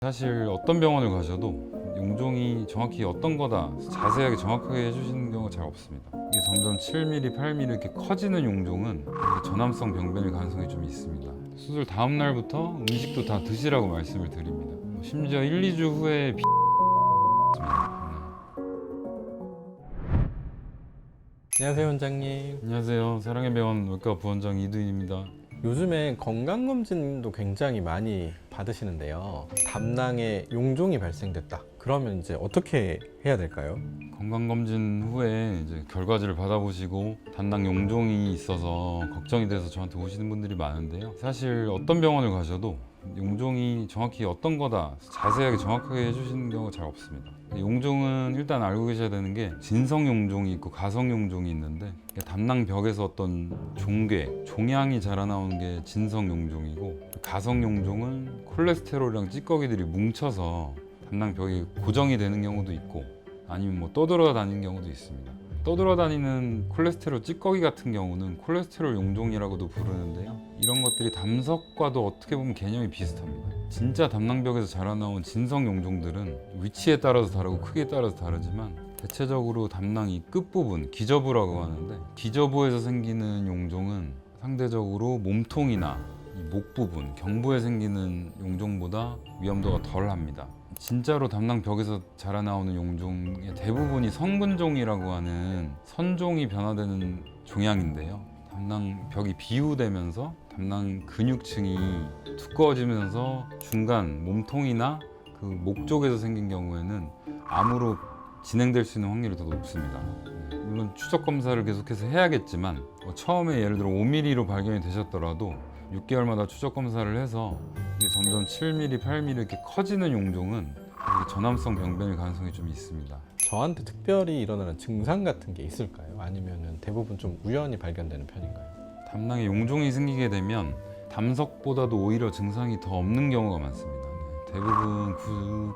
사실 어떤 병원을 가셔도 용종이 정확히 어떤 거다 자세하게 정확하게 해주시는 경우가 잘 없습니다. 이게 점점 7mm, 8mm 이렇게 커지는 용종은 전암성 병변일 가능성이 좀 있습니다. 수술 다음 날부터 음식도 다 드시라고 말씀을 드립니다. 심지어 1, 2주 후에 안녕하세요, 원장님. 안녕하세요. 사랑의 병원 외과 부원장 이두인입니다. 요즘에 건강검진도 굉장히 많이 받으시는데요. 담낭에 용종이 발생됐다. 그러면 이제 어떻게 해야 될까요? 건강검진 후에 이제 결과지를 받아보시고 담낭 용종이 있어서 걱정이 돼서 저한테 오시는 분들이 많은데요. 사실 어떤 병원을 가셔도 용종이 정확히 어떤 거다 자세하게 정확하게 해주시는 경우가 잘 없습니다. 용종은 일단 알고 계셔야 되는 게 진성 용종이 있고 가성 용종이 있는데, 담낭 벽에서 어떤 종양이 자라나오는 게 진성 용종이고, 가성 용종은 콜레스테롤이랑 찌꺼기들이 뭉쳐서 담낭 벽이 고정이 되는 경우도 있고, 아니면 뭐 떠돌아다니는 경우도 있습니다. 떠돌아다니는 콜레스테롤 찌꺼기 같은 경우는 콜레스테롤 용종이라고도 부르는데요. 이런 것들이 담석과도 어떻게 보면 개념이 비슷합니다. 진짜 담낭벽에서 자라나온 진성 용종들은 위치에 따라서 다르고 크기에 따라서 다르지만 대체적으로 담낭 이 끝부분, 기저부라고 하는데, 기저부에서 생기는 용종은 상대적으로 몸통이나 이 목 부분, 경부에 생기는 용종보다 위험도가 덜합니다. 진짜로 담낭 벽에서 자라나오는 용종의 대부분이 성근종이라고 하는 선종이 변화되는 종양인데요. 담낭 벽이 비우되면서 담낭 근육층이 두꺼워지면서 중간 몸통이나 그 목 쪽에서 생긴 경우에는 암으로 진행될 수 있는 확률이 더 높습니다. 물론 추적 검사를 계속해서 해야겠지만, 처음에 예를 들어 5mm로 발견이 되셨더라도 6개월마다 추적 검사를 해서 이게 점점 7mm, 8mm 이렇게 커지는 용종은 전암성 병변일 가능성이 좀 있습니다. 저한테 특별히 일어나는 증상 같은 게 있을까요? 아니면 대부분 좀 우연히 발견되는 편인가요? 담낭에 용종이 생기게 되면 담석보다도 오히려 증상이 더 없는 경우가 많습니다. 대부분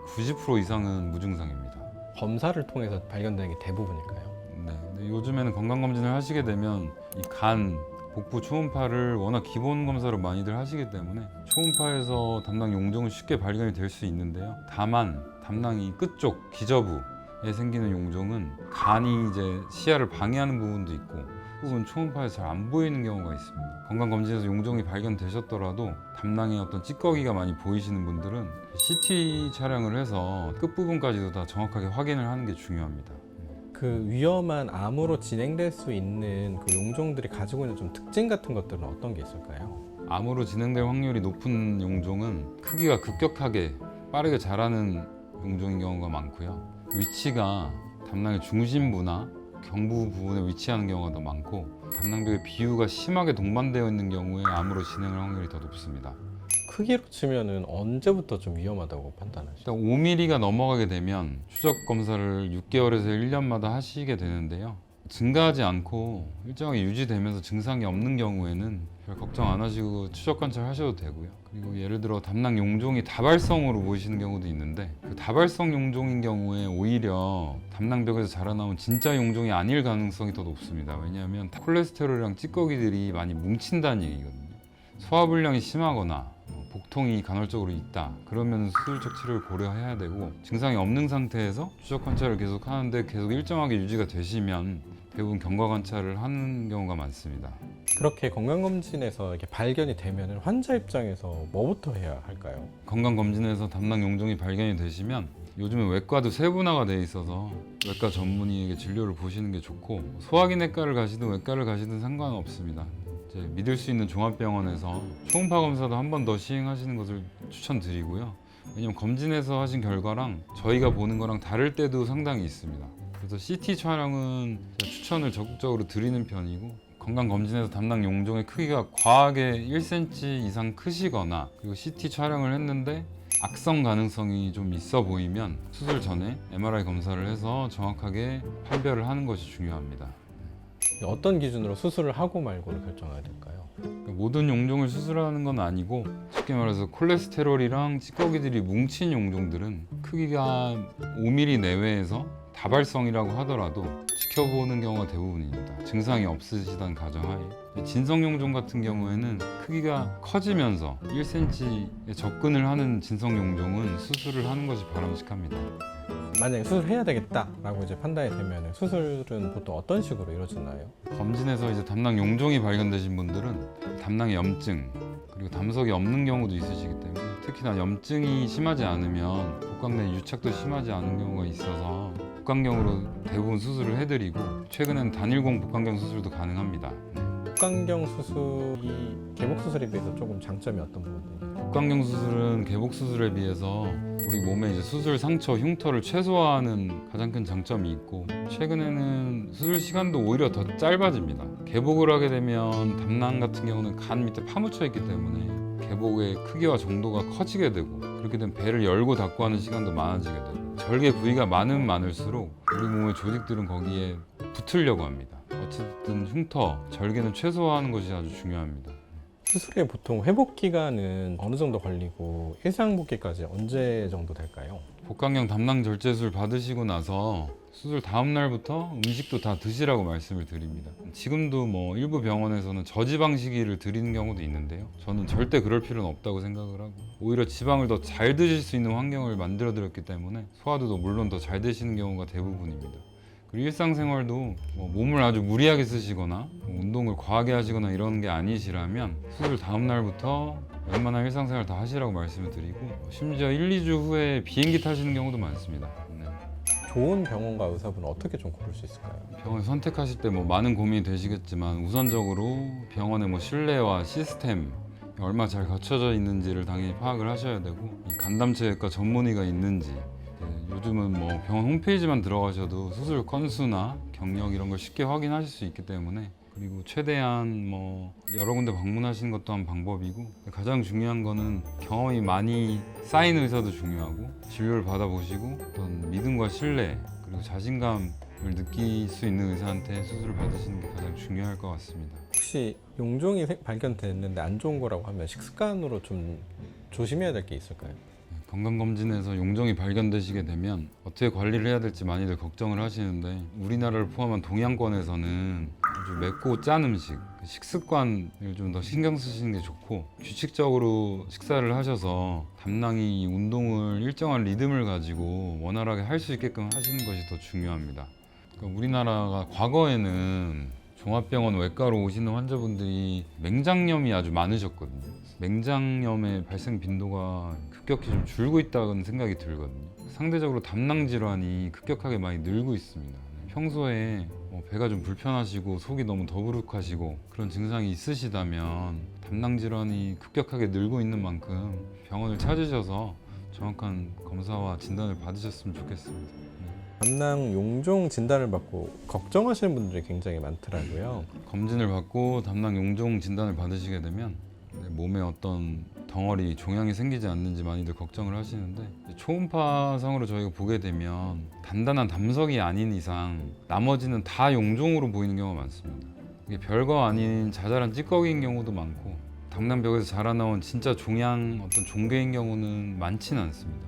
90% 이상은 무증상입니다. 검사를 통해서 발견되는 게 대부분일까요? 네, 근데 요즘에는 건강검진을 하시게 되면 이 간, 복부 초음파를 워낙 기본 검사로 많이들 하시기 때문에 초음파에서 담낭 용종은 쉽게 발견이 될 수 있는데요. 다만 담낭이 끝쪽 기저부에 생기는 용종은 간이 이제 시야를 방해하는 부분도 있고, 부분 초음파에서 잘 안 보이는 경우가 있습니다. 건강검진에서 용종이 발견되셨더라도 담낭에 어떤 찌꺼기가 많이 보이시는 분들은 CT 촬영을 해서 끝부분까지도 다 정확하게 확인을 하는 게 중요합니다. 그 위험한 암으로 진행될 수 있는 그 용종들이 가지고 있는 좀 특징 같은 것들은 어떤 게 있을까요? 암으로 진행될 확률이 높은 용종은 크기가 급격하게 빠르게 자라는 용종인 경우가 많고요. 위치가 담낭의 중심부나 경부 부분에 위치하는 경우가 더 많고, 담낭벽의 비유가 심하게 동반되어 있는 경우에 암으로 진행할 확률이 더 높습니다. 크기로 치면은 언제부터 좀 위험하다고 판단하시죠? 일단 5mm가 넘어가게 되면 추적 검사를 6개월에서 1년마다 하시게 되는데요. 증가하지 않고 일정하게 유지되면서 증상이 없는 경우에는 별 걱정 안 하시고 추적 관찰하셔도 되고요. 그리고 예를 들어 담낭 용종이 다발성으로 보이시는 경우도 있는데, 그 다발성 용종인 경우에 오히려 담낭벽에서 자라나온 진짜 용종이 아닐 가능성이 더 높습니다. 왜냐하면 콜레스테롤이랑 찌꺼기들이 많이 뭉친다는 얘기거든요. 소화불량이 심하거나 복통이 간헐적으로 있다, 그러면 수술적 치료를 고려해야 되고, 증상이 없는 상태에서 추적 관찰을 계속 하는데 계속 일정하게 유지가 되시면 대부분 경과 관찰을 하는 경우가 많습니다. 그렇게 건강검진에서 이렇게 발견이 되면 환자 입장에서 뭐부터 해야 할까요? 건강검진에서 담낭 용종이 발견이 되시면 요즘에 외과도 세분화가 돼 있어서 외과 전문의에게 진료를 보시는 게 좋고, 소화기내과를 가시든 외과를 가시든 상관은 없습니다. 믿을 수 있는 종합병원에서 초음파 검사도 한 번 더 시행하시는 것을 추천드리고요. 왜냐면 검진에서 하신 결과랑 저희가 보는 거랑 다를 때도 상당히 있습니다. 그래서 CT 촬영은 제가 추천을 적극적으로 드리는 편이고, 건강검진에서 담낭 용종의 크기가 과하게 1cm 이상 크시거나, 그리고 CT 촬영을 했는데 악성 가능성이 좀 있어 보이면 수술 전에 MRI 검사를 해서 정확하게 판별을 하는 것이 중요합니다. 어떤 기준으로 수술을 하고 말고를 결정해야 될까요? 모든 용종을 수술하는 건 아니고, 쉽게 말해서 콜레스테롤이랑 찌꺼기들이 뭉친 용종들은 크기가 5mm 내외에서 다발성이라고 하더라도 지켜보는 경우가 대부분입니다. 증상이 없으시다는 가정하에. 진성용종 같은 경우에는 크기가 커지면서 1cm에 접근을 하는 진성용종은 수술을 하는 것이 바람직합니다. 만약에 수술해야 되겠다라고 이제 판단이 되면 수술은 보통 어떤 식으로 이루어지나요? 검진에서 이제 담낭 용종이 발견되신 분들은 담낭에 염증 그리고 담석이 없는 경우도 있으시기 때문에 특히나 염증이 심하지 않으면 복강내 유착도 심하지 않은 경우가 있어서 복강경으로 대부분 수술을 해드리고 최근엔 단일공 복강경 수술도 가능합니다. 복강경 수술이 개복 수술에 비해서 조금 장점이 어떤 부분인가요? 복강경 수술은 개복 수술에 비해서 우리 몸에 이제 수술 상처 흉터를 최소화하는 가장 큰 장점이 있고 최근에는 수술 시간도 오히려 더 짧아집니다. 개복을 하게 되면 담낭 같은 경우는 간 밑에 파묻혀 있기 때문에 개복의 크기와 정도가 커지게 되고 그렇게 되면 배를 열고 닫고 하는 시간도 많아지게 되고 절개 부위가 많으면 많을수록 우리 몸의 조직들은 거기에 붙으려고 합니다. 어쨌든 흉터, 절개는 최소화하는 것이 아주 중요합니다. 수술의 보통 회복 기간은 어느 정도 걸리고 일상 복귀까지 언제 정도 될까요? 복강경 담낭 절제술 받으시고 나서 수술 다음 날부터 음식도 다 드시라고 말씀을 드립니다. 지금도 뭐 일부 병원에서는 저지방식이를 드리는 경우도 있는데요. 저는 절대 그럴 필요는 없다고 생각을 하고 오히려 지방을 더 잘 드실 수 있는 환경을 만들어 드렸기 때문에 소화도 물론 더 잘 되시는 경우가 대부분입니다. 그리고 일상생활도 뭐 몸을 아주 무리하게 쓰시거나 운동을 과하게 하시거나 이런 게 아니시라면 수술 다음 날부터 웬만한 일상생활 다 하시라고 말씀을 드리고 심지어 1, 2주 후에 비행기 타시는 경우도 많습니다. 네. 좋은 병원과 의사분은 어떻게 좀 고를 수 있을까요? 병원 선택하실 때 뭐 많은 고민이 되시겠지만 우선적으로 병원의 뭐 신뢰와 시스템 얼마 잘 갖춰져 있는지를 당연히 파악을 하셔야 되고 이 간담체외과 전문의가 있는지 요즘은 뭐 병원 홈페이지만 들어가셔도 수술 건수나 경력 이런 걸 쉽게 확인하실 수 있기 때문에 그리고 최대한 뭐 여러 군데 방문하시는 것도 한 방법이고 가장 중요한 거는 경험이 많이 쌓인 의사도 중요하고 진료를 받아보시고 어떤 믿음과 신뢰 그리고 자신감을 느낄 수 있는 의사한테 수술을 받으시는 게 가장 중요할 것 같습니다. 혹시 용종이 발견됐는데 안 좋은 거라고 하면 식습관으로 좀 조심해야 될 게 있을까요? 건강검진에서 용종이 발견되시게 되면 어떻게 관리를 해야 될지 많이들 걱정을 하시는데 우리나라를 포함한 동양권에서는 아주 맵고 짠 음식, 식습관을 좀 더 신경 쓰시는 게 좋고 규칙적으로 식사를 하셔서 담낭이 이 운동을 일정한 리듬을 가지고 원활하게 할 수 있게끔 하시는 것이 더 중요합니다. 그러니까 우리나라가 과거에는 종합병원 외과로 오시는 환자분들이 맹장염이 아주 많으셨거든요. 맹장염의 발생 빈도가 급격히 좀 줄고 있다는 생각이 들거든요. 상대적으로 담낭 질환이 급격하게 많이 늘고 있습니다. 평소에 배가 좀 불편하시고 속이 너무 더부룩하시고 그런 증상이 있으시다면 담낭 질환이 급격하게 늘고 있는 만큼 병원을 찾으셔서 정확한 검사와 진단을 받으셨으면 좋겠습니다. 담낭 용종 진단을 받고 걱정하시는 분들이 굉장히 많더라고요. 검진을 받고 담낭 용종 진단을 받으시게 되면 몸에 어떤 덩어리, 종양이 생기지 않는지 많이들 걱정을 하시는데 초음파상으로 저희가 보게 되면 단단한 담석이 아닌 이상 나머지는 다 용종으로 보이는 경우가 많습니다. 이게 별거 아닌 자잘한 찌꺼기인 경우도 많고 담낭벽에서 자라나온 진짜 종양, 어떤 종괴인 경우는 많지는 않습니다.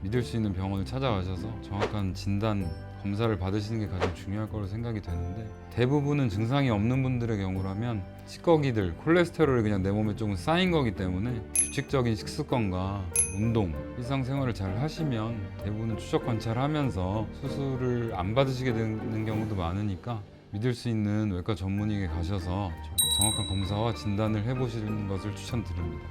믿을 수 있는 병원을 찾아가셔서 정확한 진단, 검사를 받으시는 게 가장 중요할 거로 생각이 되는데 대부분은 증상이 없는 분들의 경우라면 찌꺼기들, 콜레스테롤이 그냥 내 몸에 조금 쌓인 거기 때문에 규칙적인 식습관과 운동, 일상생활을 잘 하시면 대부분은 추적 관찰하면서 수술을 안 받으시게 되는 경우도 많으니까 믿을 수 있는 외과 전문의에게 가셔서 정확한 검사와 진단을 해보시는 것을 추천드립니다.